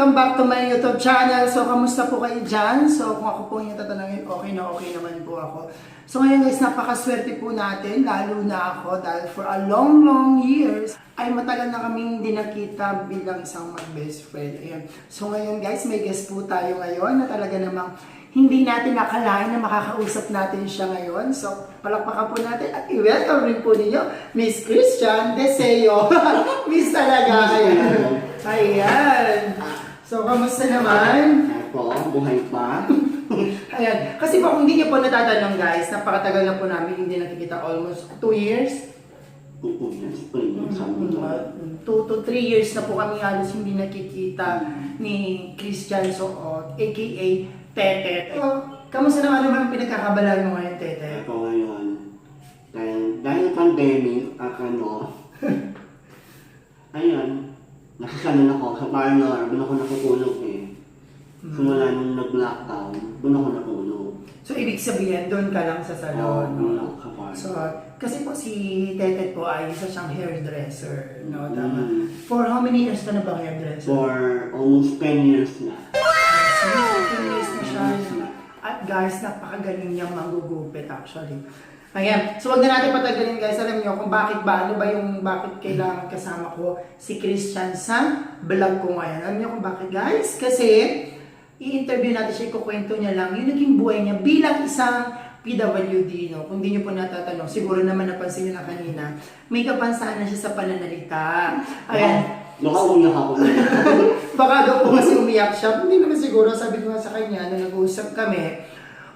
welcome back to my YouTube channel. So, kamusta po kayo dyan? So, kung ako po yung tatanungin, okay naman po ako. So, ngayon guys, napakaswerte po natin, lalo na ako, dahil for a long years, ay matagal na kaming hindi nakita bilang isang mag-best friend. Ayan. So, ngayon guys, may guest po tayo ngayon na talaga namang hindi natin nakalain na makakausap natin siya ngayon. So, palakpakan po natin at i-welcome rin po ninyo, Miss Christian Deseo. Miss talaga. Ayan. So, kamusta naman? Ako, buhay pa. Ayan. Kasi po, kung hindi niyo po natatanong guys, napakatagal na po namin hindi nakikita, almost 2 years. 2 years, 3 years. 2 to 3 years na po kami halos hindi nakikita ni Christian Soot, aka Tetet. So, kamusta naman pinagkakabalaan mo ngayon, Tetet? Ako ngayon, dahil pandemic at ayun, nakasalan ako sa parlor, doon ako natutulog eh. Simula nung nag-lockdown, doon ako natulog. So, ibig sabihin, doon ka lang sa salon. Doon ako sa parlor. So, kasi po si Tetet po ay isa siyang hairdresser, no? Tama. For how many years ka na ba hairdresser? For almost 10 years na. So, 10 years na siya. At guys, napakagaling niyang manggugupit actually. Ayan. So, wag na natin patagalin guys. Alam niyo kung bakit ba, bakit kailangan kasama ko si Christian sa vlog ko ngayon. Alam niyo kung bakit guys? Kasi, i-interview natin siya, ikukwento niya lang yung naging buhay niya bilang isang PWD, no? Kung di niyo po natatanong, siguro naman napansin niyo na kanina, may kapansanan siya sa pananalita. Ayan. Nakaumiyak ako. Baka daw po kasi umiyak siya. Hindi naman siguro, sabi ko nga sa kanya, nung nag-uusap kami,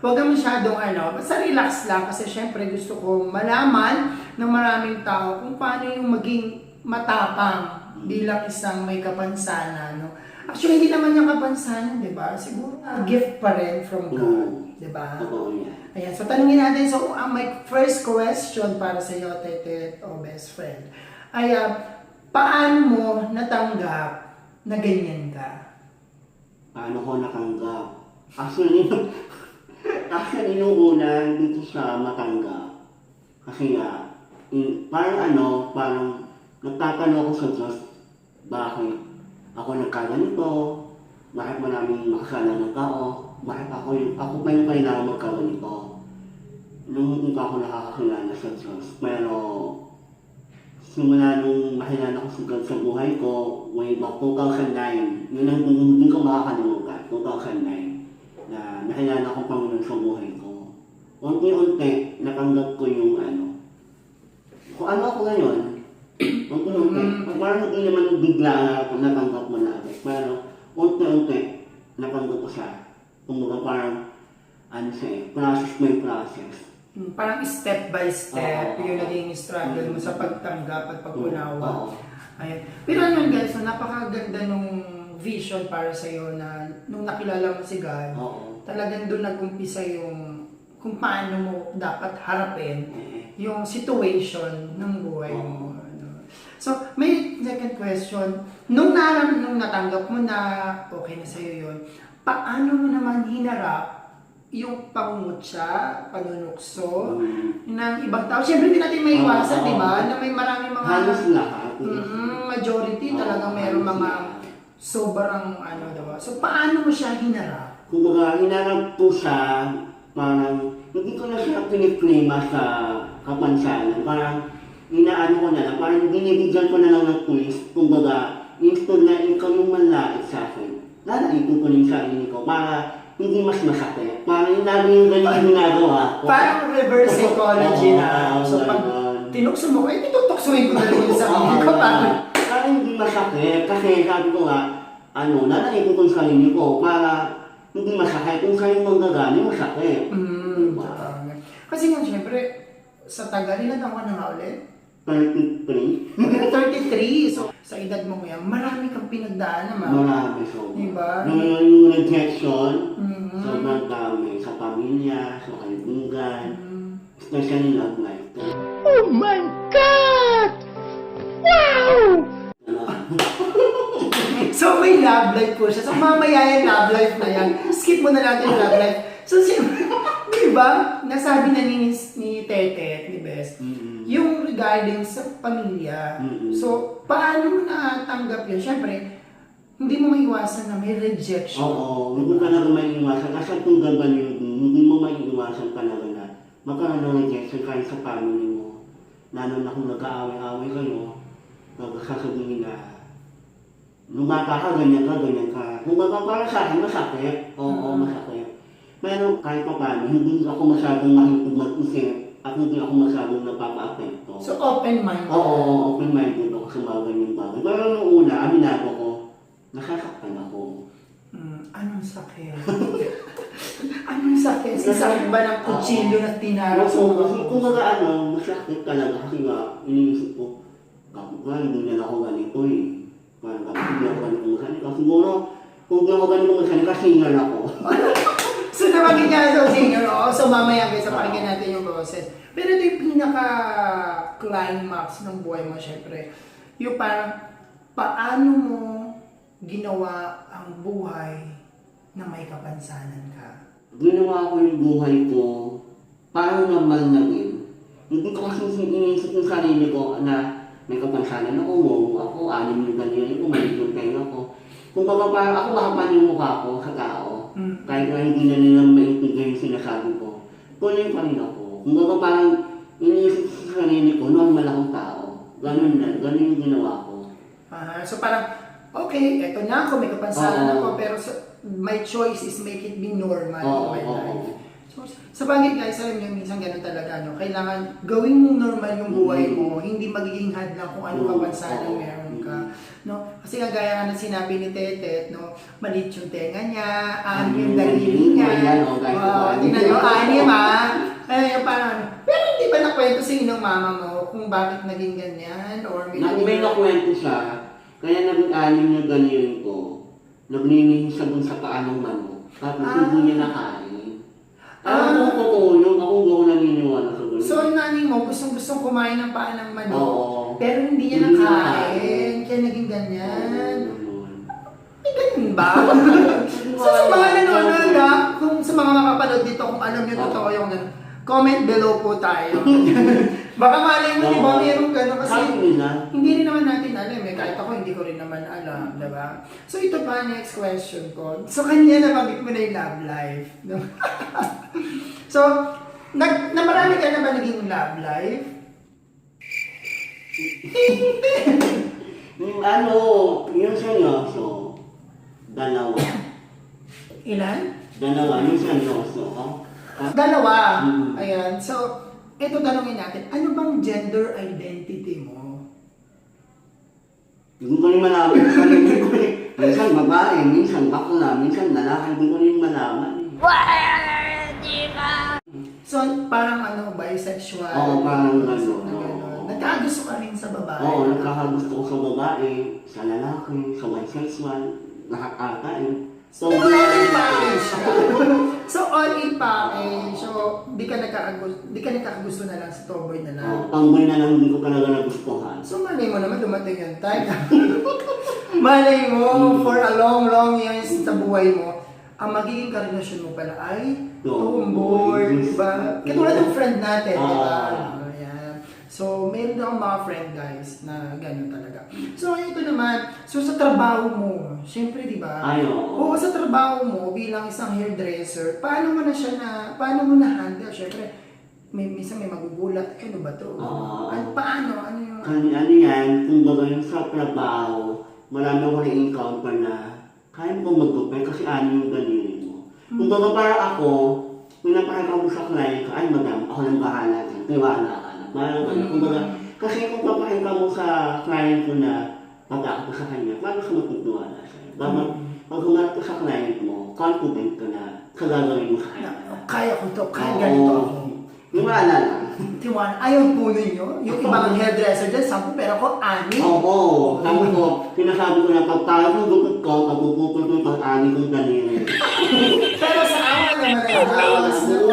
huwag kang masyadong basta relax lang kasi syempre gusto ko malaman ng maraming tao kung paano yung maging matapang bilang isang may kapansanan, no? Actually, hindi naman yung kapansanan, di ba? Siguro, gift pa rin from God, di ba? Ayan, so tanungin natin, so my first question para sa iyo, Tetet, o best friend, ay, paano mo natanggap na ganyan ka? Paano ko natanggap? Actually, nung una, dito sa matanggap. Kasi nga, parang nagtatanong ako sa Diyos, bakit ako nagkaganito? Bakit maraming makasala ng tao? Bakit ako pa yung kailangan magkaganito? Nung hindi pa ako nakakakilala sa Diyos. Pero, simula nung makilala ko sa buhay ko, way back 2009, yun ang hindi ko makakalimutan, 2009, na nakilala ko Panginoon sa buhay ko. Unti-unti, natanggap ko yung kung ano ako ngayon, unti-unti, parang hindi naman bigla na ako natanggap mo na agad, pero unti-unti, natanggap ko siya. Kumbaga parang, process by process. Parang step by step, yung naging struggle mo sa pagtanggap at pag-unawa. Ayan. Pero yun guys, so napakaganda nung vision para sa'yo na nung nakilala mo si God, talagang doon nag-umpisa yung kung paano mo dapat harapin yung situation ng buhay mo. So, may second question. Nung natanggap mo na okay na sa'yo yun, paano mo naman hinarap yung pangungutya, panunukso ng ibang tao? Siyempre, hindi natin maiwasan, di ba? Na may maraming mga... Halos lahat. Majority talagang mayroong mga sobrang diba? So, paano mo siya hinarap? Kumbaga, hinarap po siya, parang hindi ko na siya piniklima sa kapansanan. Parang, inaano ko na lang, parang binibigyan ko na lang ng twist. Kumbaga, instead na ikaw yung manlait sa akin, lalaitin ko rin sa sarili ko para hindi mas masakit. Parang yung lagi yung ganyan ginagawa. Parang reverse psychology na. So, pag tinukso mo ko, tutuksuin ko na rin yung sarili ko. Parang hindi masakit. Kasi sabi ko nga, lalaitin ko yung sarili ko para hindi masakit. Kung sa'yo manggagani, masakit. Kasi nga, syempre, sa tagal, ilan taon ka na nga ulit? 33. 33. So, sa edad mo ngayon, marami kang pinagdaan naman. Marami, so. Diba? Yung rejection, sobrang dami. Sa pamilya, sa kaibigan, especially love life. Oh my God! Wow! So, may love life po siya. So, mamaya yung love life na yan. Skip mo na natin yung love life. So, diba? Nasabi na ni Tetet, ni Bes, yung regarding sa pamilya. So, paano mo natanggap yun? Siyempre, hindi mo maiwasan na may rejection. Oo, hindi mo talaga maiiwasan. Kasi kung gagaling, hindi mo maiiwasan talaga na magkaroon ng rejection kahit sa family mo. Lalo na kung nag-aaway-aaway kayo, sasabihin na lumata ka, ganyan ka. Kung para sa akin, masakit. Oo, masakit. Pero kahit pa paano, hindi ako masyadong mahilig mag-isip at hindi ako masyadong napapa-apekto. So, open-minded. Oo, open-minded ako sa mga ganyan bagay. Pero nung una, aminado ko, nasasaktan ako. Anong sakit? Anong sakit? Sasakit ba ng kutsilyo na tinaras mo? Kung masakit talaga kasi nga, iniisip ko, kapag nga, hindi na ako ganito eh. Parang kapag hindi ako ganito masalita. Siguro, kung hindi ako ganito masalita, singal ako. So, napagin ka sa singer, so mamaya guys, pakinggan natin yung boses. Pero ito yung pinaka-climax ng buhay mo, syempre. Yung parang, paano mo ginawa ang buhay na may kapansanan ka? Ginawa ko yung buhay ko, parang naman na din. Hindi ko kasi iniisip yung sarili ko na may kapansanan ako, ako, anim yung ganyan ko, maliit yung tenga ko. Kung baga parang ako makapan yung mukha ko sa tao, kahit na hindi na nila maintindihan yung sinasabi ko, tuloy pa rin ako. Kung baga parang iniisip ko sa sarili ko, normal akong tao. Ganun yung ginawa ko. So parang, okay, eto na ako, may kapansanan ako, pero my choice is make it be normal in my life. So, sa bagay guys, alam nyo, minsan ganun talaga, no? Kailangan gawin mong normal yung buhay mo, hindi magiging hadlang kung ano kapansanan meron ka. No? Kasi kagaya nga ng sinabi ni Tetet, no? Maliit yung tenga niya, anim yung daliri niya. Tingnan nyo, anim yung parang, pero hindi ba nakwento sa inyong mama mo kung bakit naging ganyan? Or May nakwento siya, kaya naging anim yung daliri ko, naglinihin siya dun sa paa ng manok, tapos hindi niya nakain. Ako tutulong, ako gawin naniniwala sa ganun. So, ang nanay mo, gustong kumain ng paa ng manok, Oo. pero hindi niya nakain, kaya naging ganyan. May ganun ba? So, sa mga nanonood kung sa mga makapanood dito, kung alam niyo totoo yung ganun, comment below po tayo. Baka malay mo, di ba, mayroong gano'n kasi hindi rin naman natin alam eh. Kahit ako, hindi ko rin naman alam, di ba? So, ito pa, next question ko. So, kanya nabanggit mo na yung love life. No? So, marami ka na ba naging love life? Yung seryoso, dalawa. Ilan? Dalawa, yung seryoso. Dalawa. Ayan. So, ito tanongin natin, ano bang gender identity mo? Hindi ko rin malaman sa sarili ko eh. Minsan babae, minsan bakla, minsan lalaki, hindi ko rin malaman. So, parang bisexual? Oo, parang gano'n. Nagkagusto ka rin sa babae? Oo, nagkakagusto ko sa babae, sa lalaki, sa bisexual, lahat ata eh. So, all in package. So, all in package. So, di ka nagkakagusto na lang sa tomboy na lang. Tomboy na lang, hindi ko talaga nagustuhan. So, malay mo naman dumating yung time. Malay mo, for a long, long years sa buhay mo, ang magiging karelasyon mo pala ay tomboy, diba? Katulad ng friend natin, diba? Ayan. So, meron akong mga friend guys na gano'n talaga. So, ito naman, so sa trabaho mo, syempre diba? Oo, sa trabaho mo bilang isang hairdresser, paano mo na-handle? Syempre, minsan may magugulat, ano ba to? Paano? Ano yung... Ano yan, kung baga yung sa trabaho, marami ko na-encounter na kaya mo mag-gupay kasi ano yung ganyan mo. Kung baga para ako, pinapakita ko sa client ko, ay madam, ako lang bahala dyan, tiwala ka na. Parang kung baga, kasi kung papakita mo sa client ko na pag-ako sa kanya, paano ka magtutiwala sa'yo? Dapat, pag humarap ka sa client mo, confident ka na sa gagawin mo sa kanya. Kaya ko to, kaya ganito ako. Tiwala lang. Tiwala. Ayaw po ninyo. Yung ibang hairdresser dyan, 10 pero ako 6. Oo. Sabi ko, sinasabi ko na pag tayo ng gupit ko, pagpupupul ko yung pag-ani kong daliri. Pero sa awa naman ay almost 10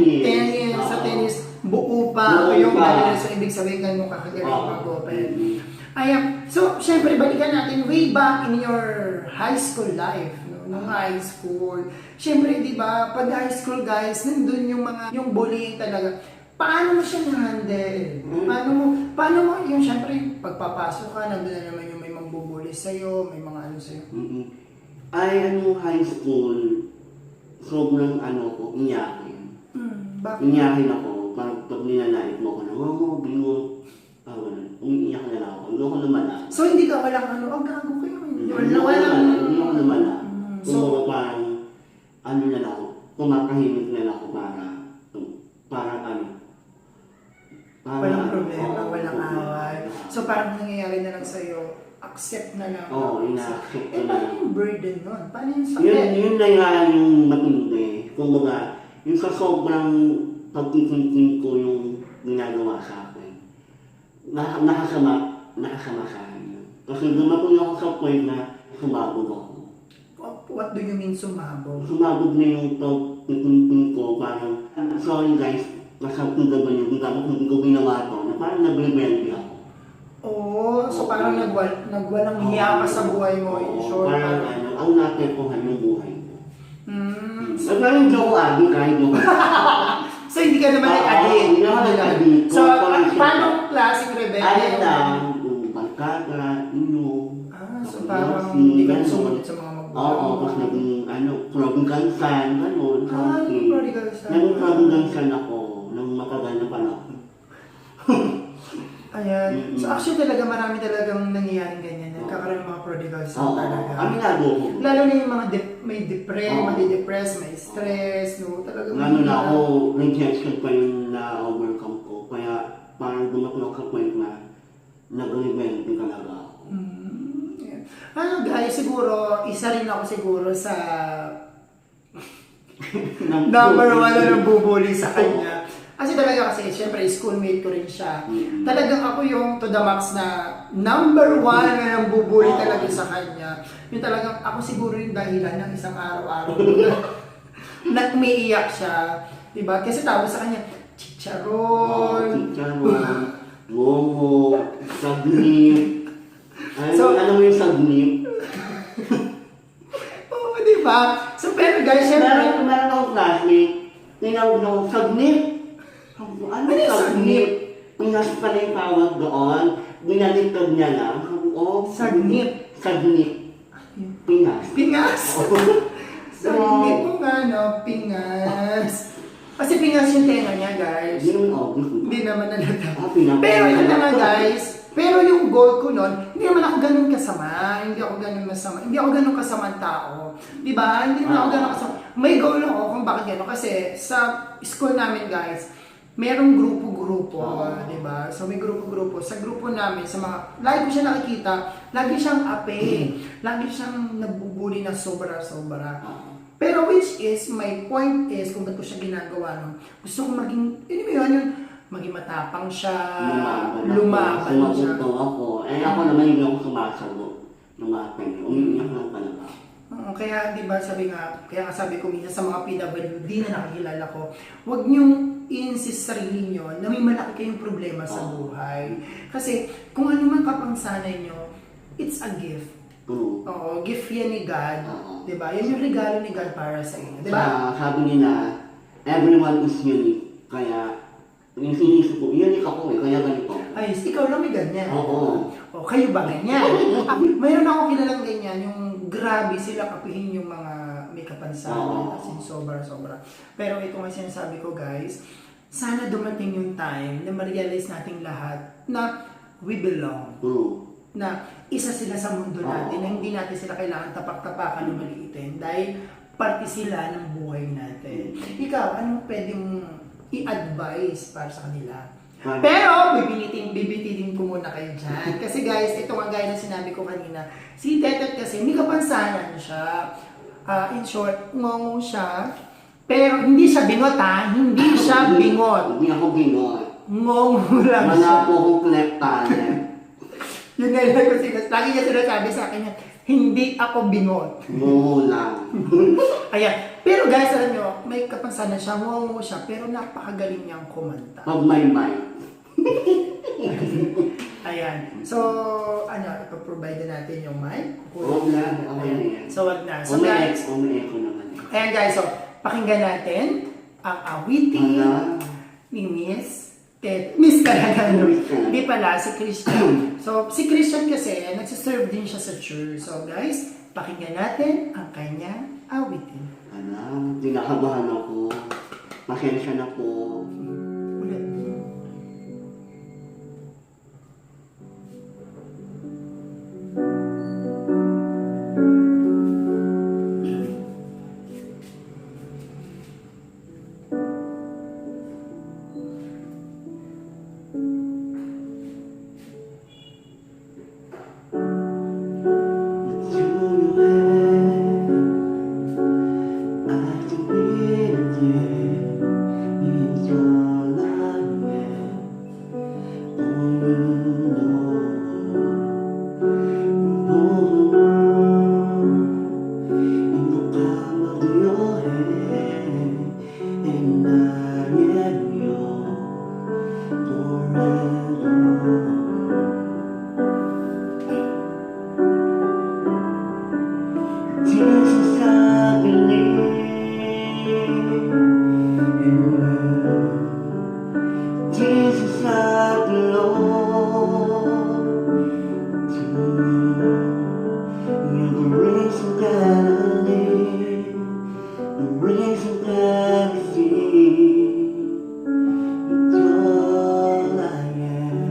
years. Sa 10 years, buo pa yung daliri. So, ibig sabihin ganun kakagaling mag-open. Ayan. So, syempre, balikan natin way back in your high school life. Nung high school. Siyempre, di ba, pag high school guys, nandun yung bullying talaga. Paano mo siya na-handle? Paano mo, yung siyempre, pagpapasok ka, nandun na naman yung may bubuli sa'yo, may mga ano sa'yo? Ay, high school, sobrang ko, iyakin. Bakit? Iyakin ako, parang pag nilalait mo ko na, bingo, ganun. Umiiyak na lang ako, hindi ako namala. So, hindi ka walang gago kayo. Hindi ako namala. So, Parang, na lang ako, kumakahimik na lang ako para walang problema, oo, walang problema. away. So, parang nangyayari na lang sa'yo, accept na lang. Oo, ina-accept ko na. Paano yung burden nun? Paano yung sakit? Yun na nga yung matindi. Kumbaga, yung sa sobrang pagtitintin ko yung ginagawa sa akin, nakasama sa akin yun. Kasi dumating ako sa point na sumabog ako. What do you mean sumabog? Sumabog na yung pagtitintin ko, parang, sorry guys, nasa PW, tapos hindi ko ginawa to, na parang nag-rebelde ako. Oo, so parang nagwalang hiya ka sa buhay mo, in short. Parang ang natepuhan yung buhay ko. So, joke kahit mo. so hindi ka naman nag-addict? Hindi ako nag-addict. So, paano klaseng rebelde? Ayun lang, yung pagkaka, inom. So parang hindi ka sumunod sa mga magulang. Oo, tapos naging, krabing kansan, gano'n, something. Prodigal son. Naging krabing kansan ako, nang matagal na panahon. Ayan. So actually talaga marami talagang nangyayaring ganyan. Nagkakaroon ng mga prodigal son talaga. Aminado ko. Lalo na yung mga may madidepress, may stress, no? Talagang Lalo na ako, rejection pa yung na-overcome ko. Kaya parang dumating ako sa point na nag-rebelde talaga ako. Yeah. Guys, siguro, isa rin ako siguro sa number one na nabubuli sa kanya. Kasi talaga syempre, schoolmate ko rin siya. Talagang ako yung to the max na number one na nambubuli talaga sa kanya. Yung talagang ako siguro yung dahilan ng isang araw-araw na umiiyak siya. Diba? Kasi tawag sa kanya, chicharon. Momo, sagnip. Ano mo yung sagnip? Oo, diba? So, pero guys, syempre, Meron akong classmate, tinawag na akong sagnip. Ano yung sagnip? Pinas pala yung tawag doon. Binalitod niya lang. Sagnip. Sagnip. Pinas. Pingas. Sagnip mo nga, no? Pingas. Kasi pingas yung tenga niya, guys. Hindi naman nalata. Pero ito naman, guys. Pero yung goal ko nun, hindi naman ako ganun kasama. Hindi ako ganun masama. Hindi ako ganun kasamang tao. Diba? Hindi naman ako ganun kasama. May goal ako kung bakit gano'n. Kasi sa school namin, guys, merong grupo-grupo, di ba? So may grupo-grupo. Sa grupo namin, sa mga, lagi ko siya nakikita, lagi siyang ape. Lagi siyang nabubuli na sobra-sobra. Pero which is, my point is, kung ba't ko siya ginagawa, no? Gusto ko maging, yun, maging matapang siya, lumaban siya. Sumagot ako. Ako naman hindi ako sumasagot. Lumaban. Umiiyak lang talaga. Kaya, di ba, kaya sabi ko minsan sa mga PWD na nakikilala ko, huwag niyong i-insist sarili niyo na may malaki kayong problema sa buhay. Kasi, kung ano man kapangsanay niyo, it's a gift. Oo, gift yan ni God. Di ba? Yan yung regalo ni God para sa inyo. Di ba? Sabi nila, everyone is unique. Kaya, yung sinisip ko, unique ako kaya ganito. Ay, ikaw lang may ganyan. Oo. O, kayo ba ganyan? Mayroon ako kilalang ganyan, yung grabe sila kapihin yung mga may kapansanan, as in sobra-sobra. Pero ito nga sinasabi ko, guys, sana dumating yung time na ma-realize nating lahat na we belong. Na isa sila sa mundo natin, na hindi natin sila kailangan tapak-tapakan o maliitin dahil parte sila ng buhay natin. Ikaw, anong pwedeng i-advise para sa kanila? Pero, bibititin ko muna kayo dyan. Kasi guys, ito nga guys na sinabi ko kanina, si Tetet kasi may kapansanan siya. In short, ngongo siya. Pero hindi siya bingot ha, hindi siya bingot. Hindi ako bingot. Ngongo lang siya. Wala po akong kleptane. Yun nga yun ko sinas. Lagi niya sinasabi sa akin yan, hindi ako bingot. Ngongo lang. Ayan. Pero guys, alam nyo, may kapansanan siya, ngongo siya, pero napakagaling niyang kumanta. Pag may mic. Ayan. So, ipaprovide natin yung mic. Oo na, okay na yan. So, wag na. So, guys, Umi-echo naman. ayan guys, so, pakinggan natin ang awitin ni Miss Miss talaga, no? Miss talaga. Hindi pala, si Christian. So, si Christian kasi, nagsiserve din siya sa church. So, guys, pakinggan natin ang kanyang awitin. Dinakabahan ako. Pasensya na po. Ulit. Jesus, I believe in you. Jesus, I belong to you. You're the reason that I live, the reason that I see. It's all I am.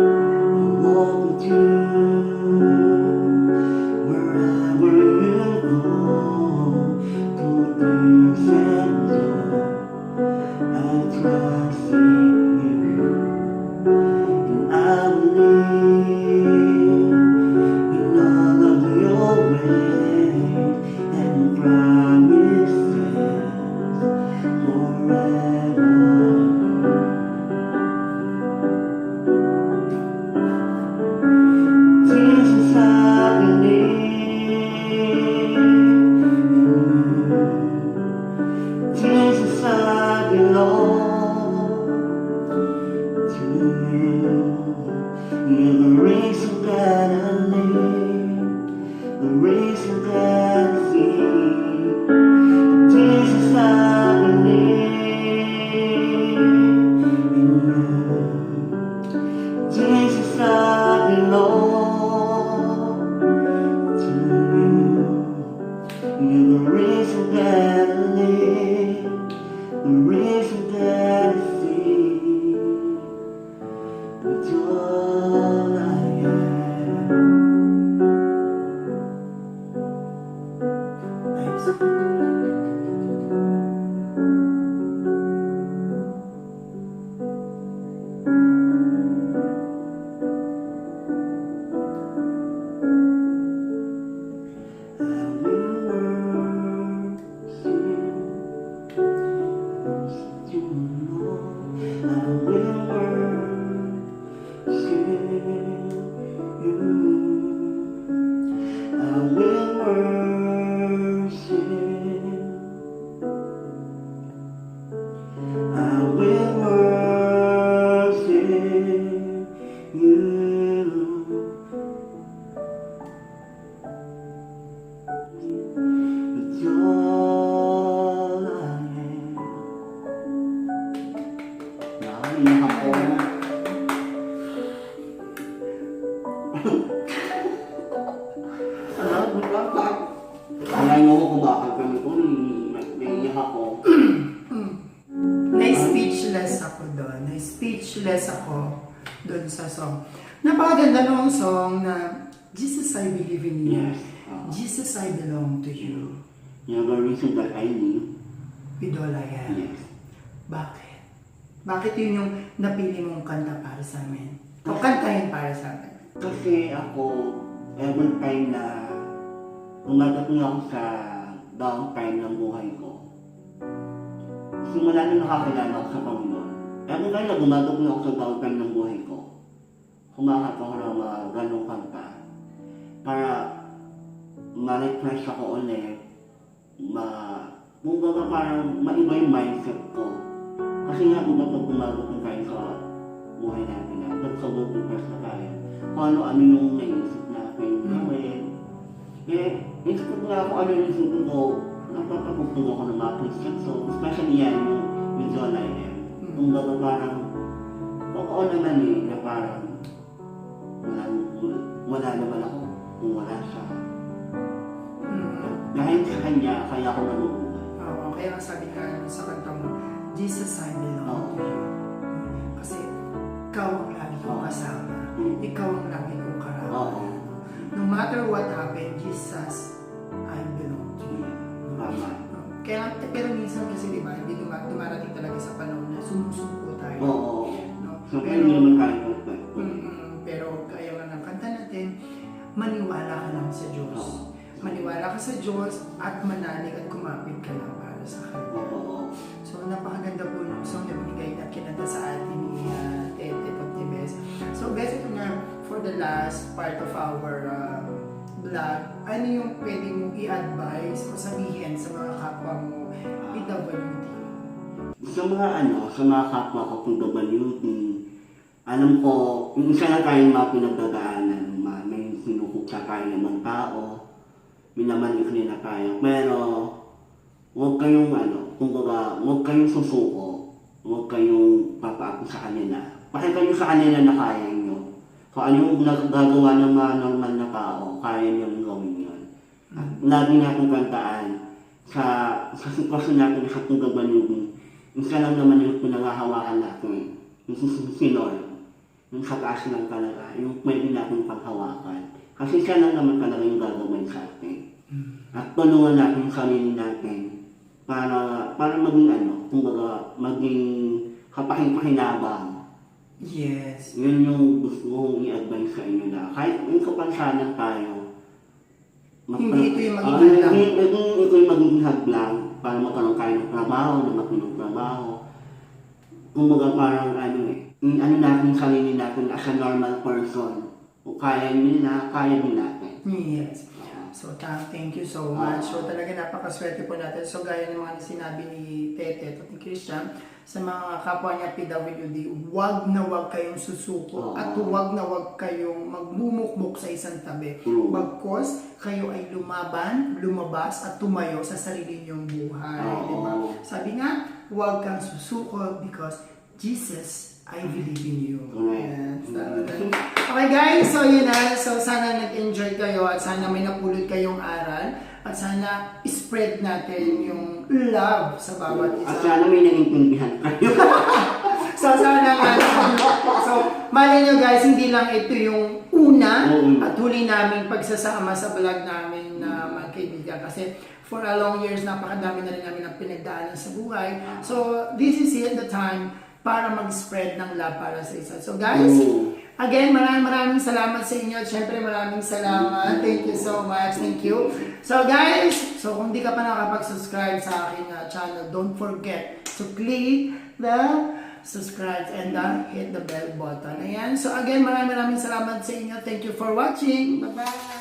I walk with you wherever you go. Through peace and joy, I trust in you, and I believe in all of your ways and promises forever. Jesus, I believe in you. Jesus, I belong to you. You're the reason that I live, the reason that I see. Jesus, I believe in you. Jesus, I belong to you. You're the reason that I live, the reason that I see. It's all I am. Nice. I will worship you, Lord. I will worship you. I will worship. I will worship you. It's all I am. Naiyak ako. Alam mo kung bakit kami ko, naiyak ako. Na-speechless ako doon. Na-speechless ako doon sa song. Napakaganda nung song na Jesus, I believe in you. Yes. Jesus, I belong to you. You're the reason that I live. With all I am. Yes. Bakit? Bakit yun yung napili mong kanta para sa amin? O kantahin para sa amin? Kasi ako, every time na umadating ako sa down time ng buhay ko, simula na nakakilala ako sa Panginoon. Every time na gumadating ako sa down time ng buhay ko, kumakanta ko ng mga ganong kanta para ma-refresh ako ulit, kumbaga parang maiba yung mindset ko. Kasi nga gumadating tayo sa buhay natin na nagsagot-refresh na tayo. Kung ano-ano yung naisip natin gawin. Ito ko nga kung ano yung isipin ko, napapagpugtog ako ng mga Christian songs, especially yan yung John I.M. Kung baga parang, totoo naman na parang, wala naman ako kung wala siya. Dahil sa kanya, kaya ako nabubuhay. Oo, kaya nga sabi ka sa kanta mo, Jesus, I belong to you. Kasi ikaw ang lagi kong kasama. Ikaw ang lagi kong karawan. No matter what happened, Jesus, I belong to you. Tama. Kaya, pero minsan kasi diba, hindi dumarating talaga sa panahon na sumusuko tayo. Oo. No? So, pero hindi naman tayo perfect. Pero kaya nga ng kanta natin, maniwala ka lang sa Diyos. Maniwala ka sa Diyos at manalig at kumapit ka lang para sa Kanya. So, napakaganda po ng song na binigay na kinanta sa atin ni Tete Optimes. So, best ito nga, for the last part of our vlog, ano yung pwede mong i-advise o sabihin sa mga kapwa mo PWD? Sa mga kapwa ko PWD, alam ko, yung isa na tayong mga pinagdadaanan, may sinukuksa tayo ng mga tao, minamanik nila tayo, pero huwag kayong huwag kayong susuko, huwag kayong papaako sa kanila. Pakita nyo sa kanila na kaya nyo. Kung ano yung nagagawa ng mga normal na tao, kaya nyo gawin yun. At lagi natin kantaan sa sitwasyon natin sa PWD, isa lang naman yung pinangahawakan natin, yung susunod. Yung sa taas lang talaga, yung pwede natin panghawakan. Kasi siya lang naman talaga yung gagawin sa atin. At tulungan natin yung sarili natin para maging kumbaga maging kapahin-pahinabang. Yes. Yun yung gusto kong i-advise sa inyo na kahit yung kapansanan tayo, Hindi ito yung maging hadlang. Ito yung maging hadlang para magkaroon tayo ng trabaho, na makinong trabaho. Kumbaga parang natin sarili natin as a normal person. Kung kaya nila, kaya din natin. Yes. So, thank you so much. So, talaga napakaswerte po natin. So, gaya ng mga sinabi ni Tete at ni Christian, sa mga kapwa niya PWD, wag na wag kayong susuko at wag na wag kayong magmumukmuk sa isang tabi. Bagkos, kayo ay lumaban, lumabas at tumayo sa sarili niyong buhay. Diba? Sabi nga, wag kang susuko because Jesus, I believe in you. Yes. Okay guys, so yun na. So sana nag-enjoy kayo at sana may napulot kayong aral at sana spread natin yung love sa bawat isa. At sana may naiintindihan kayo. So sana nga. So mali nyo guys, hindi lang ito yung una at huli naming pagsasama sa vlog namin na mga kaibigan. Kasi for a long years, napakadami na rin namin ang pinagdaanan sa buhay. So this is it, the time para mag-spread ng love para sa isa. So guys, again, maraming salamat sa inyo. Siyempre, maraming salamat. Thank you so much. Thank you. So guys, so kung di ka pa nakapag-subscribe sa aking channel, don't forget to click the subscribe and hit the bell button. Ayan. So again, maraming salamat sa inyo. Thank you for watching. Bye-bye.